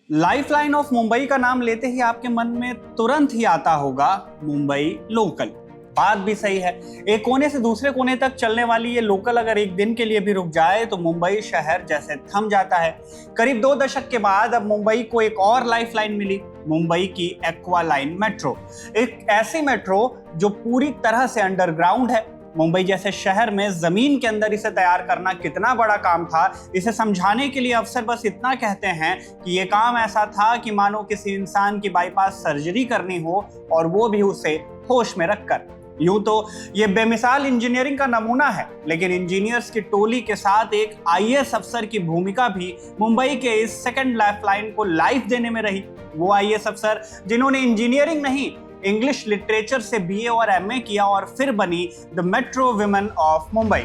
Lifeline of Mumbai का नाम लेते ही आपके मन में तुरंत ही आता होगा मुंबई लोकल। बात भी सही है। एक कोने से दूसरे कोने तक चलने वाली ये लोकल अगर एक दिन के लिए भी रुक जाए तो मुंबई शहर जैसे थम जाता है। करीब 2 दशक के बाद अब मुंबई को एक और लाइफलाइन मिली, मुंबई की एक्वा लाइन मेट्रो। एक ऐसी मेट्रो जो पूरी तरह से अंडरग्राउंड है। मुंबई जैसे शहर में जमीन के अंदर इसे तैयार करना कितना बड़ा काम था, इसे समझाने के लिए अफसर बस इतना कहते हैं कि ये काम ऐसा था कि मानो किसी इंसान की बाईपास सर्जरी करनी हो, और वो भी उसे होश में रखकर। यूं तो ये बेमिसाल इंजीनियरिंग का नमूना है, लेकिन इंजीनियर्स की टोली के साथ एक आईएएस अफसर की भूमिका भी मुंबई के इस सेकंड लाइफलाइन को लाइफ देने में रही। वो आईएएस अफसर जिन्होंने इंजीनियरिंग नहीं, इंग्लिश लिटरेचर से बीए और एमए किया और फिर बनी the metro women of Mumbai.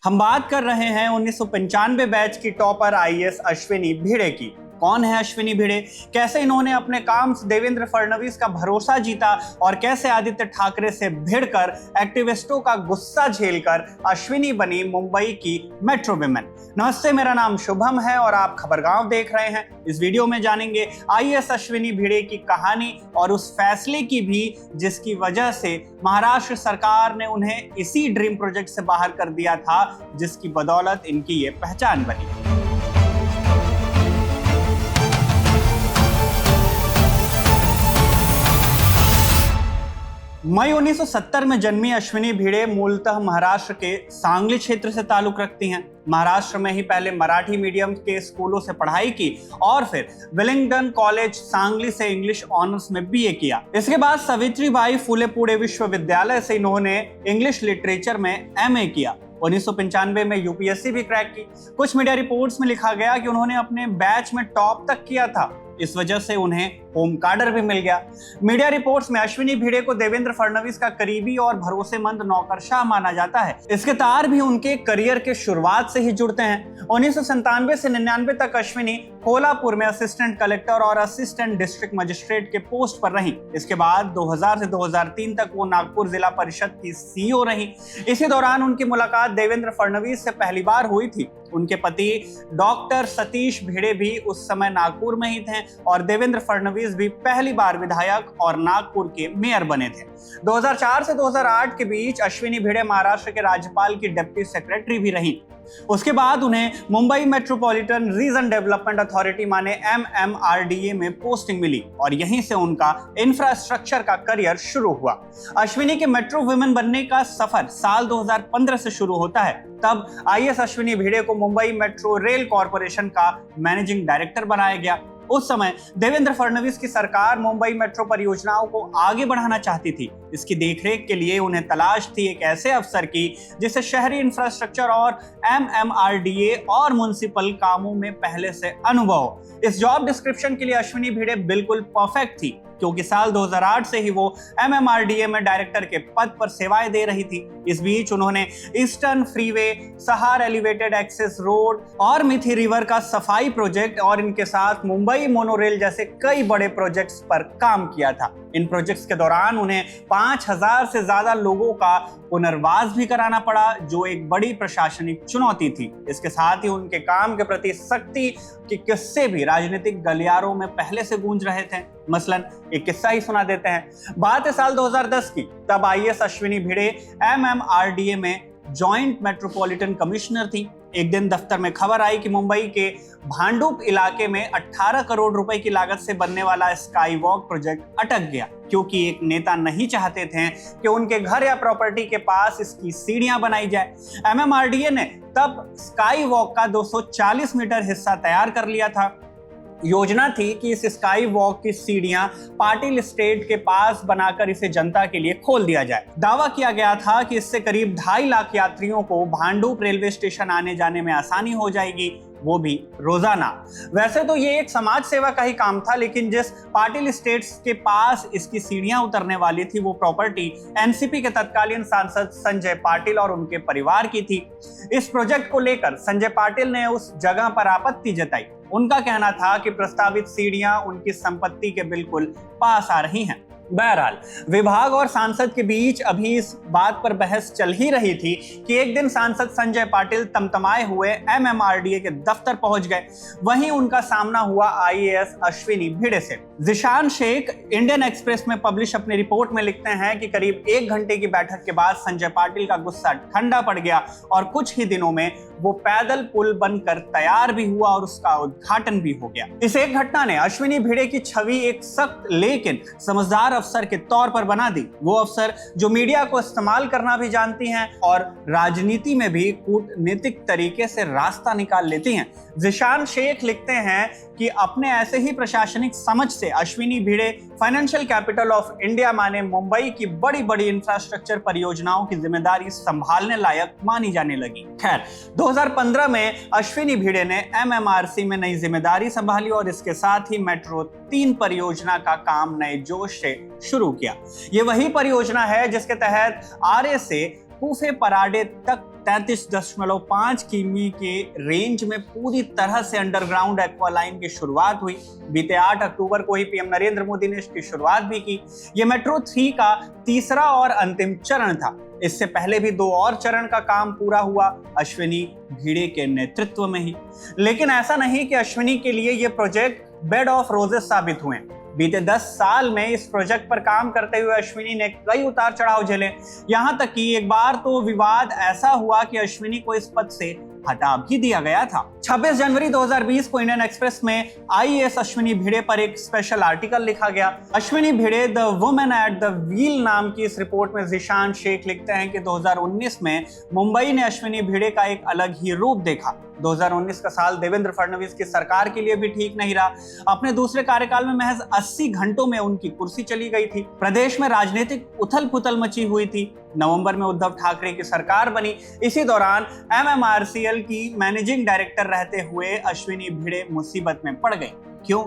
हम बात कर रहे हैं 1995 बैच की टॉपर आईएएस अश्विनी भिड़े की। कौन है अश्विनी भिड़े, कैसे इन्होंने अपने काम से देवेंद्र फडणवीस का भरोसा जीता और कैसे आदित्य ठाकरे से भिड़कर एक्टिविस्टों का गुस्सा झेलकर अश्विनी बनी मुंबई की मेट्रो वुमेन। नमस्ते, मेरा नाम शुभम है और आप खबरगांव देख रहे हैं। इस वीडियो में जानेंगे आईएएस अश्विनी भिड़े की कहानी और उस फैसले की भी जिसकी वजह से महाराष्ट्र सरकार ने उन्हें इसी ड्रीम प्रोजेक्ट से बाहर कर दिया था, जिसकी बदौलत इनकी ये पहचान बनी। मई 1970 में जन्मी अश्विनी भिड़े मूलतः महाराष्ट्र के सांगली क्षेत्र से ताल्लुक रखती हैं। महाराष्ट्र में ही पहले मराठी मीडियम के स्कूलों से पढ़ाई की और फिर विलिंगडन कॉलेज सांगली से इंग्लिश ऑनर्स में बीए किया। इसके बाद सावित्रीबाई फुले पुणे विश्वविद्यालय से इन्होंने इंग्लिश लिटरेचर में एमए किया। 1995 में यूपीएससी भी क्रैक की। कुछ मीडिया रिपोर्ट्स में लिखा गया कि उन्होंने अपने बैच में टॉप तक किया था, इस वजह से उन्हें होम कार्डर भी मिल गया। मीडिया रिपोर्ट्स में अश्विनी भिड़े को देवेंद्र फडणवीस का करीबी और भरोसेमंद नौकरशाह माना जाता है। इसके तार भी उनके करियर के शुरुआत से ही जुड़ते हैं। 1997 से 99 तक अश्विनी कोल्हापुर में असिस्टेंट कलेक्टर और असिस्टेंट डिस्ट्रिक्ट मजिस्ट्रेट के पोस्ट पर रही। इसके बाद 2000 से 2003 तक वो नागपुर जिला परिषद की सीईओ रही। इसी दौरान उनकी मुलाकात देवेंद्र फडणवीस से पहली बार हुई थी। उनके पति डॉक्टर सतीश भिड़े भी उस समय नागपुर में ही थे और देवेंद्र फडणवीस भी पहली बार विधायक और नागपुर के मेयर बने थे। 2004 से 2008 के बीच अश्विनी भिड़े महाराष्ट्र के राज्यपाल की डिप्टी सेक्रेटरी भी रही। उसके बाद उन्हें Mumbai metropolitan region development authority माने MMRDA में पोस्टिंग मिली और यहीं से उनका इंफ्रास्ट्रक्चर का करियर शुरू हुआ। अश्विनी के मेट्रो वुमेन बनने का सफर साल 2015 से शुरू होता है। तब आईएएस अश्विनी भिड़े को मुंबई मेट्रो रेल कॉरपोरेशन का मैनेजिंग डायरेक्टर बनाया गया। उस समय देवेंद्र फडणवीस की सरकार मुंबई मेट्रो परियोजनाओं को आगे बढ़ाना चाहती थी। इसकी देखरेख के लिए उन्हें तलाश थी एक ऐसे अफसर की जिसे शहरी इंफ्रास्ट्रक्चर और MMRDA और म्युनिसिपल कामों में पहले से अनुभव हो। इस जॉब डिस्क्रिप्शन के लिए अश्विनी भिड़े बिल्कुल परफेक्ट थी, क्योंकि साल 2008 से ही वो MMRDA में डायरेक्टर के पद पर सेवाएं दे रही थी। इस बीच उन्होंने ईस्टर्न फ्रीवे, सहार एलिवेटेड एक्सेस रोड और मिथी रिवर का सफाई प्रोजेक्ट और इनके साथ मुंबई मोनोरेल जैसे कई बड़े प्रोजेक्ट्स पर काम किया था। इन प्रोजेक्ट्स के दौरान उन्हें 5000 से ज्यादा लोगों का पुनर्वास भी कराना पड़ा, जो एक बड़ी प्रशासनिक चुनौती थी। इसके साथ ही उनके काम के प्रति सख्ती के किस्से भी राजनीतिक गलियारों में पहले से गूंज रहे थे। मसलन एक किस्सा ही सुना देते हैं। बात है साल 2010 की। तब आईएएस अश्विनी भिड़े MMRDA में जॉइंट मेट्रोपॉलिटन कमिश्नर थी। एक दिन दफ्तर में खबर आई कि मुंबई के भांडुप इलाके में 18 करोड़ रुपए की लागत से बनने वाला स्काई वॉक प्रोजेक्ट अटक गया, क्योंकि एक नेता नहीं चाहते थे कि उनके घर या प्रॉपर्टी के पास इसकी सीढ़ियां बनाई जाए। MMRDA ने तब स्काई वॉक का 240 मीटर हिस्सा तैयार कर लिया था। योजना थी कि इस स्काई वॉक की सीढ़ियां पाटिल स्टेट के पास बनाकर इसे जनता के लिए खोल दिया जाए। दावा किया गया था कि इससे करीब 2.5 लाख यात्रियों को भांडुप रेलवे स्टेशन आने जाने में आसानी हो जाएगी, वो भी रोजाना। वैसे तो ये एक समाज सेवा का ही काम था, लेकिन जिस पाटिल स्टेट्स के पास इसकी सीढ़ियां उतरने वाली थी वो प्रॉपर्टी एनसीपी के तत्कालीन सांसद संजय पाटिल और उनके परिवार की थी। इस प्रोजेक्ट को लेकर संजय पाटिल ने उस जगह पर आपत्ति जताई। उनका कहना था कि प्रस्तावित सीढ़ियां उनकी संपत्ति के बिल्कुल पास आ रही हैं। बहरहाल विभाग और सांसद के बीच अभी इस बात पर बहस चल ही रही थी कि एक दिन सांसद संजय पाटिल तमतमाए हुए एमएमआरडीए के दफ्तर पहुंच गए। वहीं उनका सामना हुआ आईएएस अश्विनी भिड़े से। जिशान शेख इंडियन एक्सप्रेस में पब्लिश अपनी रिपोर्ट में लिखते हैं कि करीब 1 घंटे की बैठक के बाद संजय पाटिल का गुस्सा ठंडा पड़ गया और कुछ ही दिनों में वो पैदल पुल बनकर तैयार भी हुआ और उसका उद्घाटन भी हो गया। इस एक घटना ने अश्विनी भिड़े की छवि एक सख्त लेकिन समझदार अफसर के तौर पर बना दी। वो अफसर जो मीडिया को इस्तेमाल करना भी जानती हैं और राजनीति में भी कूटनीतिक तरीके से रास्ता निकाल लेती हैं। जिशान शेख लिखते हैं कि अपने ऐसे ही प्रशासनिक समझ से अश्विनी भिड़े फाइनेंशियल कैपिटल ऑफ इंडिया माने मुंबई की बड़ी बड़ी इंफ्रास्ट्रक्चर परियोजनाओं की जिम्मेदारी संभालने लायक मानी जाने लगी। खैर 2015 में अश्विनी भिड़े ने एमएमआरसी में नई जिम्मेदारी संभाली और इसके साथ ही मेट्रो 3 परियोजना का काम नए जोश से शुरू किया। ये वही परियोजना है जिसके तहत आरे से कूफे पराडे तक 33.5 किमी के रेंज में पूरी तरह से अंडरग्राउंड एक्वालाइन की शुरुआत हुई। बीते 8 अक्टूबर को ही पीएम नरेंद्र मोदी ने इसकी शुरुआत भी की। ये मेट्रो 3 का तीसरा और अंतिम चरण था। इससे पहले भी 2 और चरण का काम पूरा हुआ अश्विनी भिड़े के नेतृत्व में ही। लेकिन ऐसा नहीं कि अश्विनी के लिए ये प्रोजेक्ट बेड ऑफ रोजेस साबित हुए। बीते 10 साल में इस प्रोजेक्ट पर काम करते हुए अश्विनी ने कई उतार चढ़ाव झेले। यहां तक कि एक बार तो विवाद ऐसा हुआ कि अश्विनी को इस पद से हटा भी दिया गया था। 26 जनवरी 2020 को इंडियन एक्सप्रेस में आईएएस अश्विनी भिड़े पर एक स्पेशल आर्टिकल लिखा गया। Ashwini Bhide the women at the wheel नाम की इस रिपोर्ट में जिशान शेख लिखते हैं कि 2019 में मुंबई ने अश्विनी भिड़े का एक अलग ही रूप देखा। 2019 का साल देवेंद्र फडणवीस की सरकार के लिए भी ठीक नहीं रहा। अपने दूसरे कार्यकाल में महज 80 घंटों में उनकी कुर्सी चली गई थी। प्रदेश में राजनीतिक उथल पुथल मची हुई थी। नवंबर में उद्धव ठाकरे की सरकार बनी। इसी दौरान एमएमआरसीएल की मैनेजिंग डायरेक्टर रहते हुए अश्विनी भिड़े मुसीबत में पड़ गई। क्यों?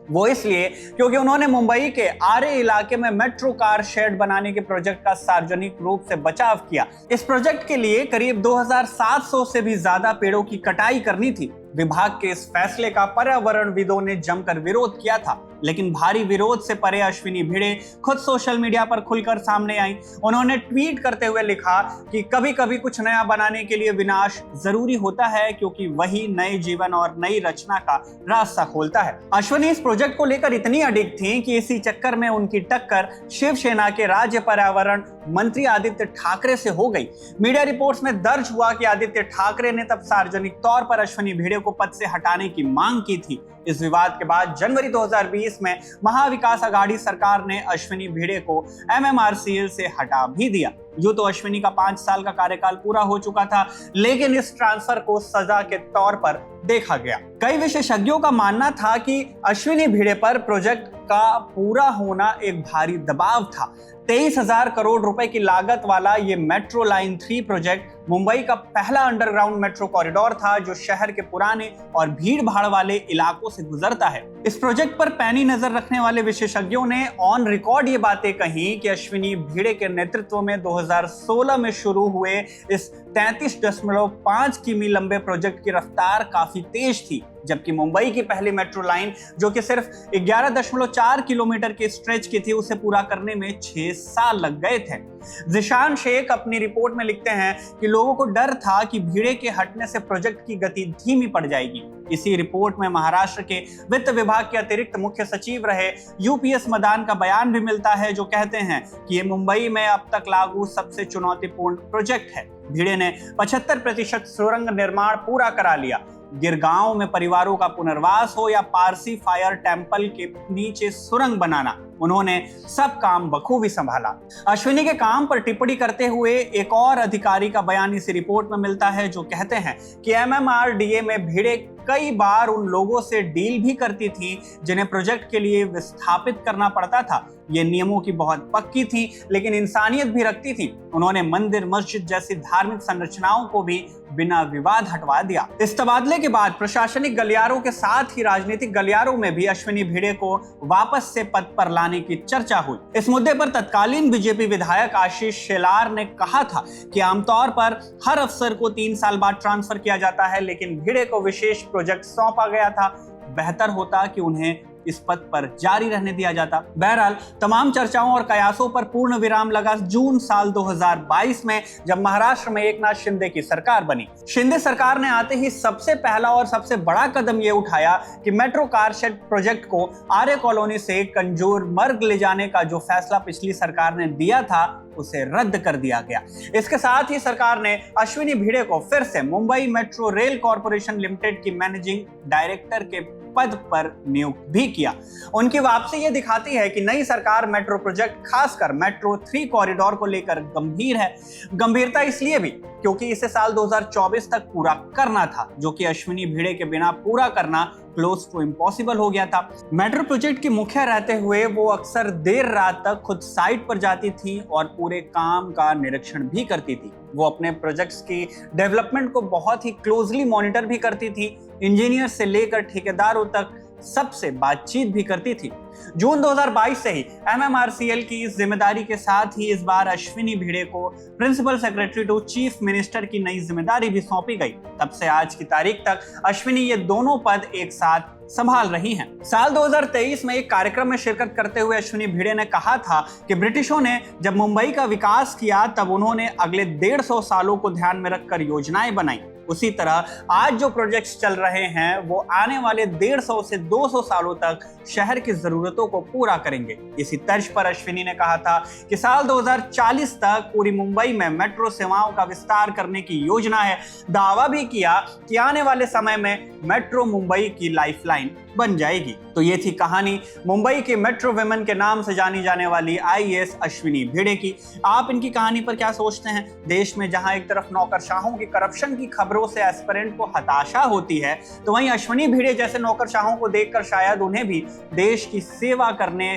वो इसलिए क्योंकि उन्होंने मुंबई के आरे इलाके में मेट्रो कार शेड बनाने के प्रोजेक्ट का सार्वजनिक रूप से बचाव किया। इस प्रोजेक्ट के लिए करीब 2700 से भी ज्यादा पेड़ों की कटाई करनी थी। विभाग के इस फैसले का पर्यावरणविदों ने जमकर विरोध किया था, लेकिन भारी विरोध से परे अश्विनी भिड़े खुद सोशल मीडिया पर खुलकर सामने आई। उन्होंने ट्वीट करते हुए लिखा कि कभी कभी कुछ नया बनाने के लिए विनाश जरूरी होता है, क्योंकि वही नए जीवन और नई रचना का रास्ता खोलता है। अश्विनी इस प्रोजेक्ट को लेकर इतनी अडिग थी कि इसी चक्कर में उनकी टक्कर शिवसेना के राज्य पर्यावरण मंत्री आदित्य ठाकरे से हो गई। मीडिया रिपोर्ट्स में दर्ज हुआ कि आदित्य ठाकरे ने तब सार्वजनिक तौर पर अश्विनी भिड़े को पद से हटाने की मांग की थी। इस विवाद के बाद जनवरी 2020 में महाविकास अघाड़ी सरकार ने अश्विनी भिड़े को एमएमआरसीएल से हटा भी दिया। यूं तो अश्विनी का 5 साल का कार्यकाल पूरा हो चुका था, लेकिन इस ट्रांसफर को सजा के तौर पर देखा गया। कई विशेषज्ञों का मानना था कि अश्विनी भिड़े पर प्रोजेक्ट का पूरा होना एक भारी दबाव था। 23,000 करोड़ रुपए की लागत वाला ये मेट्रो लाइन 3 प्रोजेक्ट मुंबई का पहला अंडरग्राउंड मेट्रो कॉरिडोर था, जो शहर के पुराने और भीड़ भाड़ वाले इलाकों से गुजरता है। इस प्रोजेक्ट पर पैनी नजर रखने वाले विशेषज्ञों ने ऑन रिकॉर्ड ये बातें कही कि अश्विनी भिड़े के नेतृत्व में 2016 में शुरू हुए इस 33.5 किमी लंबे प्रोजेक्ट की रफ्तार काफी तेज थी, जबकि मुंबई की पहली मेट्रो लाइन जो कि सिर्फ 11.4 किलोमीटर के स्ट्रेच की थी, उसे पूरा करने में 6 साल लग गए थे। जिशान शेख अपनी रिपोर्ट में लिखते हैं कि लोगों को डर था कि भिड़े के हटने से प्रोजेक्ट की गति धीमी पड़ जाएगी। इसी रिपोर्ट में महाराष्ट्र के वित्त विभाग के अतिरिक्त मुख्य सचिव रहे यूपीएस मदान का बयान भी मिलता है, जो कहते हैं कि ये मुंबई में अब तक लागू सबसे चुनौतीपूर्ण प्रोजेक्ट है। भिड़े ने 75% सुरंग निर्माण पूरा करा लिया। गिरगांव में परिवारों का पुनर्वास हो या पारसी फायर टेम्पल के नीचे सुरंग बनाना, उन्होंने सब काम बखूबी संभाला। अश्विनी के काम पर टिप्पणी करते हुए एक और अधिकारी का बयान इस रिपोर्ट में मिलता है, जो कहते हैं कि एमएमआरडीए में भिड़े कई बार उन लोगों से डील भी करती थी जिन्हें प्रोजेक्ट के लिए विस्थापित करना पड़ता था। ये नियमों की बहुत पक्की थी, लेकिन इंसानियत भी रखती थी। उन्होंने मंदिर मस्जिद जैसी धार्मिक संरचनाओं को भी बिना विवाद हटवा दिया। इस तबादले के बाद प्रशासनिक गलियारों के साथ ही राजनीतिक गलियारों में भी अश्विनी भिड़े को वापस से पद पर लाने की चर्चा हुई। इस मुद्दे पर तत्कालीन बीजेपी विधायक आशीष शेलार ने कहा था कि आमतौर पर हर अफसर को 3 साल बाद ट्रांसफर किया जाता है, लेकिन भिड़े को विशेष प्रोजेक्ट सौंपा गया था। बेहतर होता कि उन्हें इस पद पर जारी रहने दिया जाता। बहरहाल तमाम चर्चाओं और कयासों पर पूर्ण विराम लगा जून साल 2022 में, जब महाराष्ट्र में एकनाथ शिंदे की सरकार बनी। शिंदे सरकार ने आते ही सबसे पहला और सबसे बड़ा कदम यह उठाया कि मेट्रो कार शेड प्रोजेक्ट को आर्य कॉलोनी से कंजूरमर्ग ले जाने का जो फैसला पिछली सरकार ने दिया था उसे रद्द कर दिया गया। इसके साथ ही सरकार ने अश्विनी भिड़े को फिर से Mumbai metro rail corporation limited की मैनेजिंग डायरेक्टर के पद पर नियुक्त भी किया। उनकी वापसी ये दिखाती है कि नई सरकार मेट्रो प्रोजेक्ट, खासकर मेट्रो 3 कॉरिडोर को लेकर गंभीर है। गंभीरता इसलिए भी क्योंकि इसे साल 2024 तक पूरा करना था, जो कि अश्विनी भिड़े के बिना पूरा करना क्लोज टू इम्पॉसिबल हो गया था। मेट्रो प्रोजेक्ट की मुखिया रहते हुए वो अक्सर देर रात तक खुद साइट पर जाती थी और पूरे काम का निरीक्षण भी करती थी। वो अपने प्रोजेक्ट्स की डेवलपमेंट को बहुत ही क्लोजली मॉनिटर भी करती थी। इंजीनियर से लेकर ठेकेदारों तक सबसे बातचीत भी करती थी। जून 2022 से ही MMRCL की इस जिम्मेदारी के साथ ही इस बार अश्विनी भिड़े को principal secretary to chief minister की नई जिम्मेदारी भी सौंपी गई। तब से आज की तारीख तक अश्विनी ये दोनों पद एक साथ संभाल रही हैं। साल 2023 में एक कार्यक्रम में शिरकत करते हुए अश्विनी भिड़े ने कहा था कि ब्रिटिशों ने जब मुंबई का विकास किया तब उन्होंने अगले 150 सालों को ध्यान में रखकर योजनाएं बनाई। उसी तरह आज जो प्रोजेक्ट्स चल रहे हैं वो आने वाले 150 से 200 सालों तक शहर की जरूरतों को पूरा करेंगे। इसी तर्ज पर अश्विनी ने कहा था कि साल 2040 तक पूरी मुंबई में मेट्रो सेवाओं का विस्तार करने की योजना है। दावा भी किया कि आने वाले समय में मेट्रो मुंबई की लाइफलाइन बन जाएगी। तो ये थी कहानी मुंबई के मेट्रो वुमेन के नाम से जानी जाने वाली IAS अश्विनी भिड़े की। आप इनकी कहानी पर क्या सोचते हैं? देश में जहां एक तरफ नौकरशाहों की करप्शन की खबरों से एस्पिरेंट को हताशा होती है, तो वहीं अश्विनी भिड़े जैसे नौकरशाहों को देखकर शायद उन्हें भी देश की सेवा करने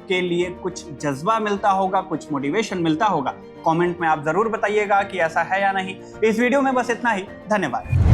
के लिए कुछ जज्बा मिलता होगा, कुछ मोटिवेशन मिलता होगा। कमेंट में आप जरूर बताइएगा कि ऐसा है या नहीं। इस वीडियो में बस इतना ही। धन्यवाद।